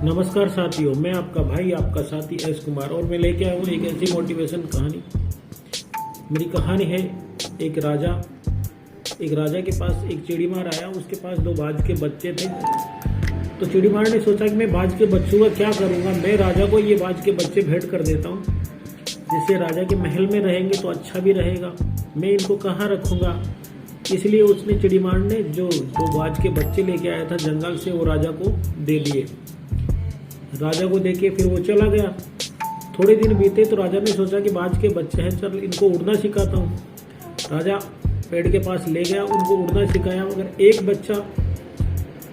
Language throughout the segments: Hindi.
नमस्कार साथियों, मैं आपका भाई आपका साथी एस कुमार और मैं लेके आया हूँ एक ऐसी मोटिवेशन कहानी। मेरी कहानी है एक राजा के पास एक चिड़ीमार आया। उसके पास 2 बाज के बच्चे थे। तो चिड़ीमार ने सोचा कि मैं बाज के बच्चों का क्या करूँगा, मैं राजा को ये बाज के बच्चे भेंट कर देता हूँ, जिससे राजा के महल में रहेंगे तो अच्छा भी रहेगा। मैं इनको कहाँ रखूँगा। इसलिए उसने चिड़ीमार ने जो 2 बाज के बच्चे लेके आया था जंगल से, वो राजा को दे दिए। राजा को देके फिर वो चला गया। थोड़े दिन बीते तो राजा ने सोचा कि बाज के बच्चे हैं, चल इनको उड़ना सिखाता हूँ। राजा पेड़ के पास ले गया, उनको उड़ना सिखाया। मगर एक बच्चा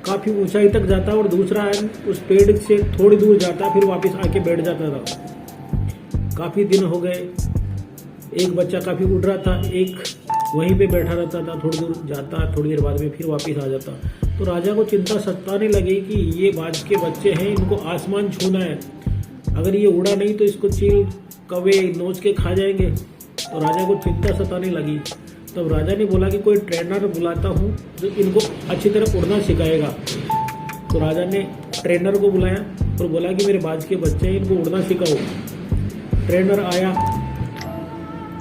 काफ़ी ऊंचाई तक जाता और दूसरा उस पेड़ से थोड़ी दूर जाता, फिर वापस आके बैठ जाता था। काफ़ी दिन हो गए, एक बच्चा काफ़ी उड़ रहा था, एक वहीं पे बैठा रहता था, थोड़ी दूर जाता, थोड़ी देर बाद में फिर वापस आ जाता। तो राजा को चिंता सताने लगी कि ये बाज के बच्चे हैं, इनको आसमान छूना है, अगर ये उड़ा नहीं तो इसको चील कौवे नोच के खा जाएंगे। तो राजा को चिंता सताने लगी। तब राजा ने बोला कि कोई ट्रेनर बुलाता हूँ जो इनको अच्छी तरह उड़ना सिखाएगा। तो राजा ने ट्रेनर को बुलाया और बोला कि मेरे बाज के बच्चे हैं, इनको उड़ना सिखाओ। ट्रेनर आया,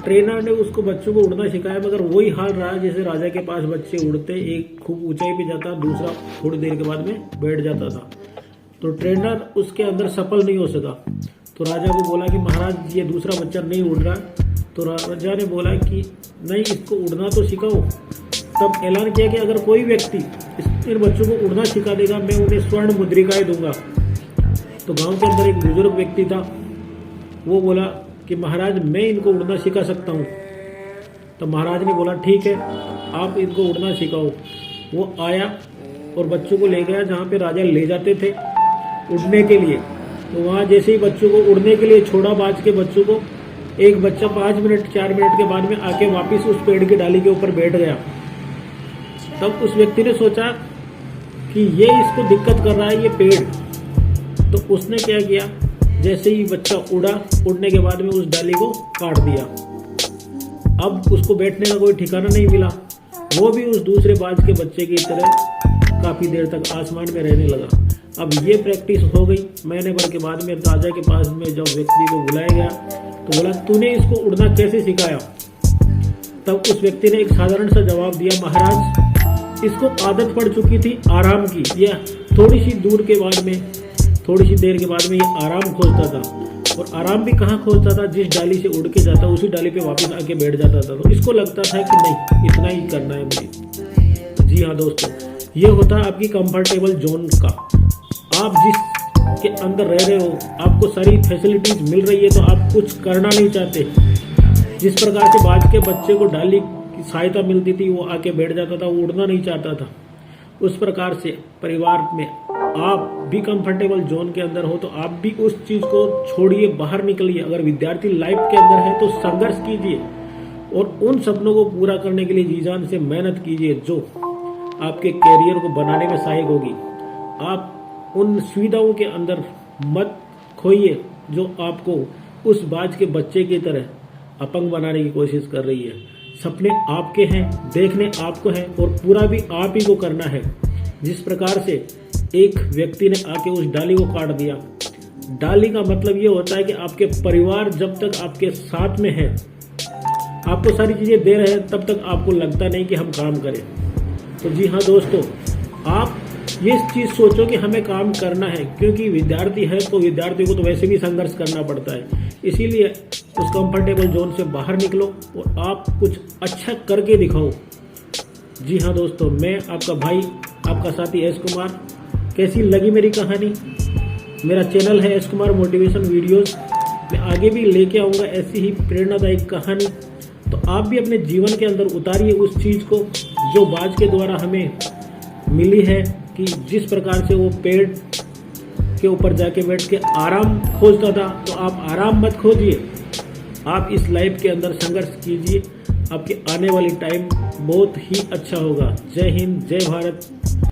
ट्रेनर ने उसको बच्चों को उड़ना सिखाया, मगर वही हाल रहा जैसे राजा के पास बच्चे उड़ते, एक खूब ऊंचाई पे जाता, दूसरा थोड़ी देर के बाद में बैठ जाता था। तो ट्रेनर उसके अंदर सफल नहीं हो सका। तो राजा को बोला कि महाराज ये दूसरा बच्चा नहीं उड़ रहा। तो राजा ने बोला कि नहीं, इसको उड़ना तो सिखाओ। तब ऐलान किया कि अगर कोई व्यक्ति इन बच्चों को उड़ना सिखा देगा, मैं उन्हें स्वर्ण मुद्रिकाएं दूंगा। तो गाँव के अंदर एक बुजुर्ग व्यक्ति था, वो बोला कि महाराज मैं इनको उड़ना सिखा सकता हूँ। तो महाराज ने बोला ठीक है, आप इनको उड़ना सिखाओ। वो आया और बच्चों को ले गया जहाँ पे राजा ले जाते थे उड़ने के लिए। तो वहाँ जैसे ही बच्चों को उड़ने के लिए छोड़ा, बाज के बच्चों को, एक बच्चा 5 मिनट 4 मिनट के बाद में आके वापस उस पेड़ की डाली के ऊपर बैठ गया। तब उस व्यक्ति ने सोचा कि ये इसको दिक्कत कर रहा है ये पेड़। तो उसने क्या किया, जैसे ही बच्चा उड़ा, उड़ने के बाद में उस डाली को काट दिया। अब उसको बैठने का कोई ठिकाना नहीं मिला। वो भी उस दूसरे बाज के बच्चे की तरह काफ़ी देर तक आसमान में रहने लगा। अब ये प्रैक्टिस हो गई। महीने भर के बाद में राजा के पास में जब व्यक्ति को बुलाया गया तो बोला तूने इसको उड़ना कैसे सिखाया। तब उस व्यक्ति ने एक साधारण सा जवाब दिया, महाराज इसको आदत पड़ चुकी थी आराम की, यह थोड़ी सी देर के बाद में ये आराम खोजता था। और आराम भी कहाँ खोजता था, जिस डाली से उड़ के जाता उसी डाली पे वापस आके बैठ जाता था। तो इसको लगता था कि नहीं, इतना ही करना है मुझे। जी हाँ दोस्तों, ये होता है आपकी कंफर्टेबल जोन का। आप जिस के अंदर रह रहे हो, आपको सारी फैसिलिटीज मिल रही है तो आप कुछ करना नहीं चाहते। जिस प्रकार से बाज के बच्चे को डाली की सहायता मिलती थी, वो आके बैठ जाता था, वो उड़ना नहीं चाहता था। उस प्रकार से परिवार में आप भी कंफर्टेबल जोन के अंदर हो तो आप भी उस चीज़ को छोड़िए, बाहर निकलिए। अगर विद्यार्थी लाइफ के अंदर है तो संघर्ष कीजिए और उन सपनों को पूरा करने के लिए जी जान से मेहनत कीजिए जो आपके कैरियर को बनाने में सहायक होगी। आप उन सुविधाओं के अंदर मत खोइए जो आपको उस बाज के बच्चे की तरह अपंग बनाने की कोशिश कर रही है। सपने आपके हैं, देखने आपको हैं और पूरा भी आप ही को करना है। जिस प्रकार से एक व्यक्ति ने आके उस डाली को काट दिया, डाली का मतलब ये होता है कि आपके परिवार जब तक आपके साथ में है, आपको सारी चीजें दे रहे हैं, तब तक आपको लगता नहीं कि हम काम करें। तो जी हाँ दोस्तों, आप ये चीज सोचो कि हमें काम करना है, क्योंकि विद्यार्थी है तो विद्यार्थियों को तो वैसे भी संघर्ष करना पड़ता है। इसीलिए उस कंफर्टेबल जोन से बाहर निकलो और आप कुछ अच्छा करके दिखाओ। जी हाँ दोस्तों, मैं आपका भाई आपका साथी एस कुमार। कैसी लगी मेरी कहानी? मेरा चैनल है एस कुमार मोटिवेशन वीडियोस। मैं आगे भी लेके आऊँगा ऐसी ही प्रेरणादायक कहानी। तो आप भी अपने जीवन के अंदर उतारिए उस चीज़ को जो बाज के द्वारा हमें मिली है, कि जिस प्रकार से वो पेड़ के ऊपर जाके बैठ के आराम खोजता था, तो आप आराम मत खोजिए। आप इस लाइफ के अंदर संघर्ष कीजिए, आपके आने वाली टाइम बहुत ही अच्छा होगा। जय हिंद, जय भारत।